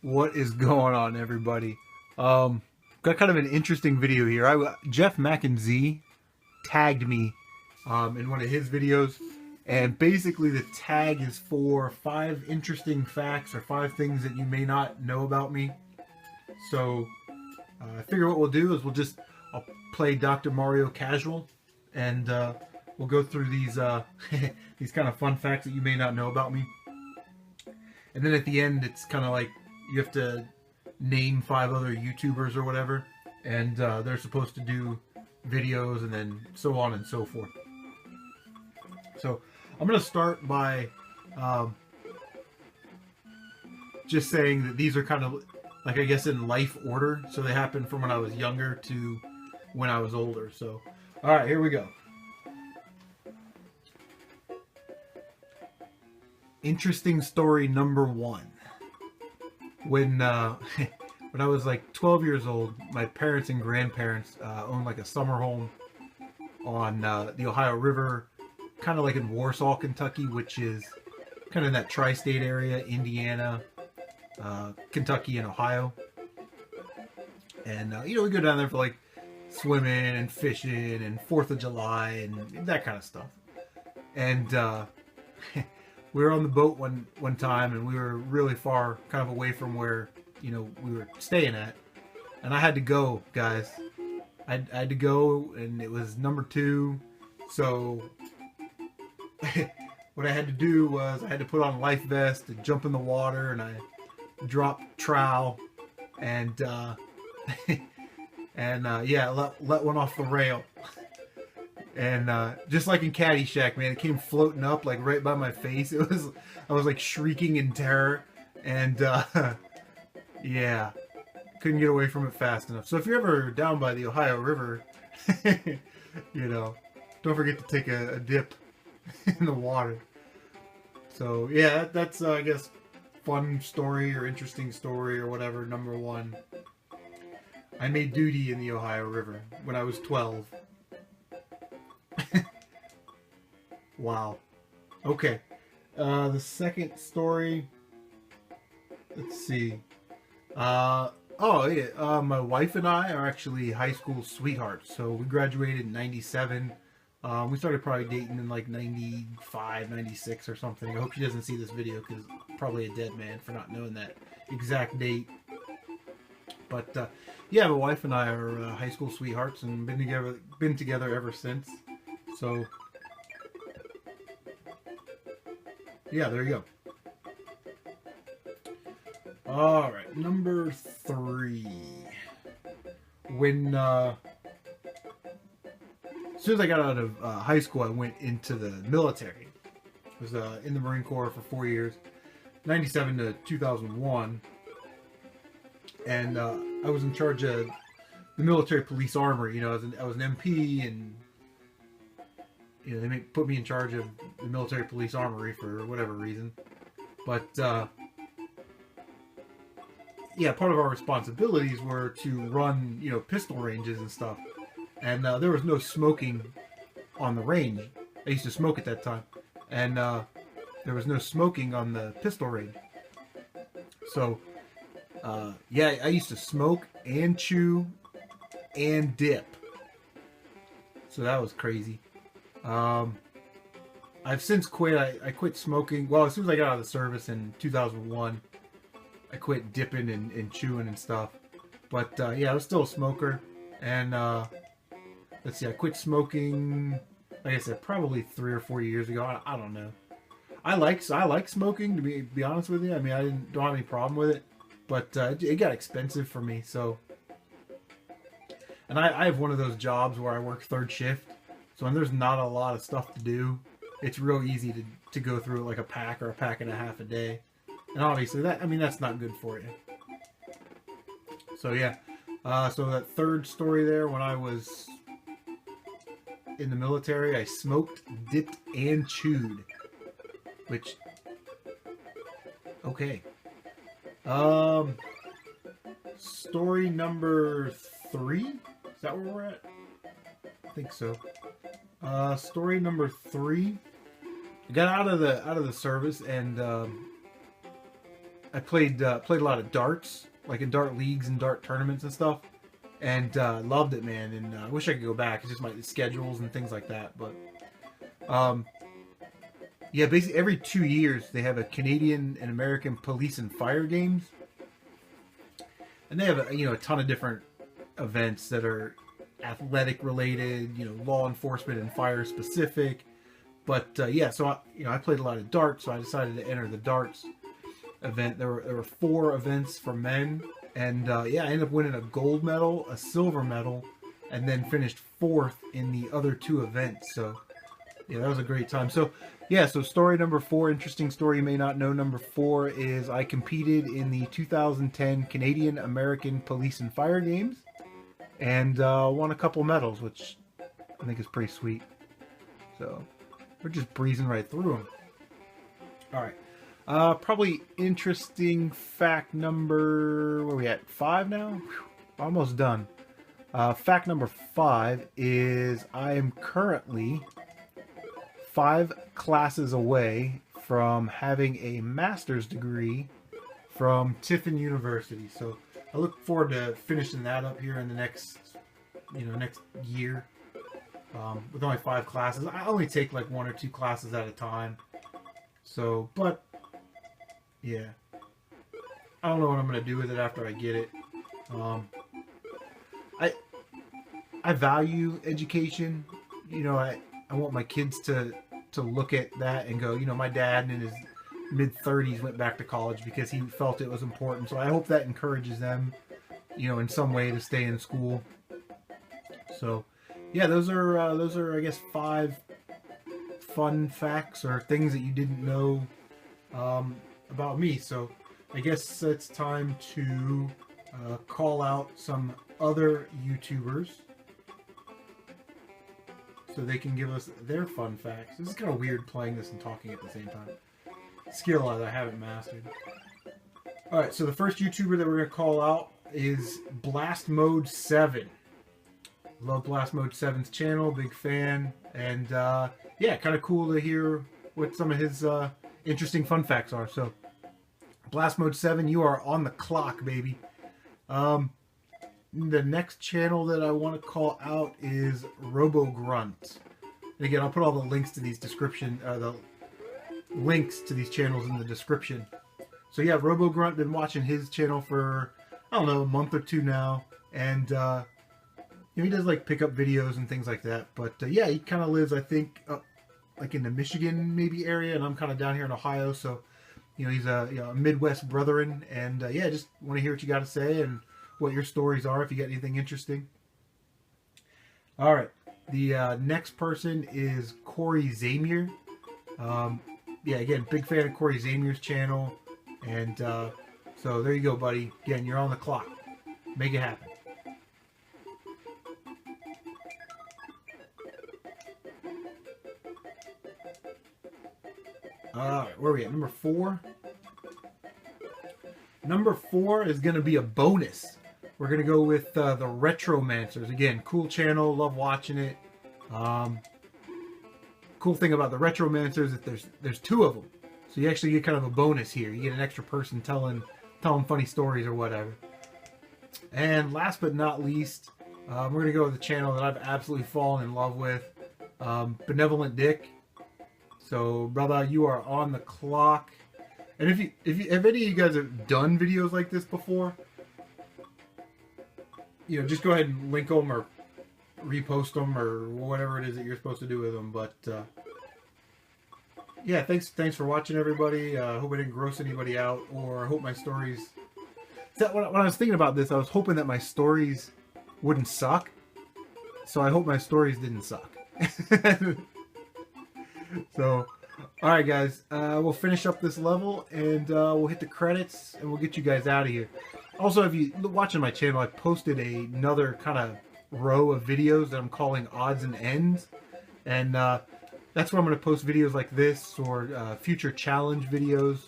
What is going on, everybody? Got kind of an interesting video here. jeffmacknz tagged me in one of his videos, and basically the tag is for 5 interesting facts or 5 things that you may not know about me. So I figure what we'll do is I'll play Dr. Mario casual, and we'll go through these these kind of fun facts that you may not know about me. And then at the end, it's kind of like you have to name 5 other YouTubers or whatever, and they're supposed to do videos and then so on and so forth. So I'm going to start by just saying that these are kind of like, I guess, in life order. So they happen from when I was younger to when I was older. So, all right, here we go. Interesting story number 1. When when I was like 12 years old, my parents and grandparents owned like a summer home on the Ohio River, kind of like in Warsaw, Kentucky, which is kind of in that tri-state area, Indiana, Kentucky, and Ohio. And we go down there for like swimming and fishing and 4th of July and that kind of stuff. And we were on the boat one time, and we were really far, kind of away from where we were staying at, and I had to go, guys. I had to go, and it was number 2. So what I had to do was I had to put on a life vest and jump in the water, and I dropped trowel and let one off the rail. And just like in Caddyshack, man, it came floating up like right by my face. I was like shrieking in terror, and yeah, couldn't get away from it fast enough. So if you're ever down by the Ohio River, don't forget to take a dip in the water. So yeah, that's I guess fun story or interesting story or whatever. Number 1, I made duty in the Ohio River when I was 12. Wow. Okay. The second story. Let's see. My wife and I are actually high school sweethearts. So we graduated in 97. We started probably dating in like 95, 96 or something. I hope she doesn't see this video, because probably a dead man for not knowing that exact date. But yeah, my wife and I are high school sweethearts and been together ever since. So yeah, there you go. All right, number 3. When as soon as I got out of high school, I went into the military. I was in the Marine Corps for 4 years, 97 to 2001, and I was in charge of the military police armory. I was an MP, and they put me in charge of the military police armory for whatever reason. But yeah, part of our responsibilities were to run, pistol ranges and stuff. And there was no smoking on the range. I used to smoke at that time. And there was no smoking on the pistol range. So, yeah, I used to smoke and chew and dip. So that was crazy. I've since quit. I quit smoking. Well, as soon as I got out of the service in 2001, I quit dipping and chewing and stuff. But yeah, I was still a smoker. And let's see, I quit smoking, like I said, probably 3 or 4 years ago. I don't know. I like smoking, to be honest with you. I mean, I don't have any problem with it, but it got expensive for me. So, and I have one of those jobs where I work 3rd shift, so when there's not a lot of stuff to do, it's real easy to go through like a pack or a pack and a half a day. And obviously that, I mean, that's not good for you. So yeah, so that third story there, when I was in the military, I smoked, dipped, and chewed. Which, okay. Story number 3? Is that where we're at? I think so. Story number 3. I got out of the service, and I played a lot of darts, like in dart leagues and dart tournaments and stuff, and loved it, man. And I wish I could go back. It's just my schedules and things like that. But yeah, basically every 2 years they have a Canadian and American police and fire games, and they have a ton of different events that are athletic related, law enforcement and fire specific. But yeah, so I played a lot of darts, so I decided to enter the darts event. There were 4 events for men, and yeah, I ended up winning a gold medal, a silver medal, and then finished 4th in the other 2 events. So yeah, that was a great time. So yeah, so story number 4, interesting story you may not know. Number 4 is I competed in the 2010 Canadian American Police and Fire Games, and won a couple medals, which I think is pretty sweet. So we're just breezing right through them. All right. Probably interesting fact number, where are we at? 5 now? Whew, almost done. Fact number 5 is I am currently 5 classes away from having a master's degree from Tiffin University. So I look forward to finishing that up here in the next year. With only 5 classes. I only take like 1 or 2 classes at a time. So, but yeah, I don't know what I'm gonna do with it after I get it. I value education. I want my kids to look at that and go, my dad in his mid-30s went back to college because he felt it was important. So I hope that encourages them, in some way to stay in school. So yeah, those are I guess 5 fun facts or things that you didn't know about me. So I guess it's time to call out some other YouTubers so they can give us their fun facts. This is kind of weird playing this and talking at the same time. Skill that I haven't mastered. Alright, so the first YouTuber that we're going to call out is Blast Mode 7. Love Blast Mode 7's channel, big fan, and yeah, kind of cool to hear what some of his interesting fun facts are. So, Blast Mode 7, you are on the clock, baby. The next channel that I want to call out is Robo Grunt. And again, I'll put all the links to these the links to these channels in the description. So yeah, Robo Grunt, been watching his channel for, I don't know, a month or 2 now, and he does like pickup videos and things like that. But yeah, he kind of lives, I think, up like in the Michigan maybe area, and I'm kind of down here in Ohio. So he's a Midwest brethren, and yeah, just want to hear what you got to say and what your stories are if you got anything interesting. All right, the next person is Corey Zamier. Yeah, again, big fan of Corey Zamier's channel, and so there you go, buddy. Again, you're on the clock. Make it happen. Alright, where are we at? Number 4? Number 4 is going to be a bonus. We're going to go with the Retromancers. Again, cool channel, love watching it. Cool thing about the Retromancers is that there's 2 of them. So you actually get kind of a bonus here. You get an extra person telling funny stories or whatever. And last but not least, we're going to go with the channel that I've absolutely fallen in love with. BenevolentDick. So, brother, you are on the clock. And if any of you guys have done videos like this before, just go ahead and link them or repost them or whatever it is that you're supposed to do with them. But yeah, thanks for watching, everybody. Hope I didn't gross anybody out, or I hope my stories. When I was thinking about this, I was hoping that my stories wouldn't suck. So I hope my stories didn't suck. So, all right, guys, we'll finish up this level and we'll hit the credits and we'll get you guys out of here. Also, if you're watching my channel, I posted another kind of row of videos that I'm calling odds and ends, and that's where I'm going to post videos like this or future challenge videos,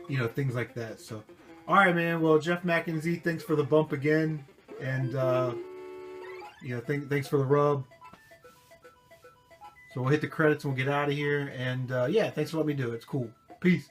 you know, things like that. So, all right, man. Well, jeffmacknz, thanks for the bump again, and you know, thanks for the rub. So we'll hit the credits and we'll get out of here. And yeah, thanks for letting me do it. It's cool. Peace.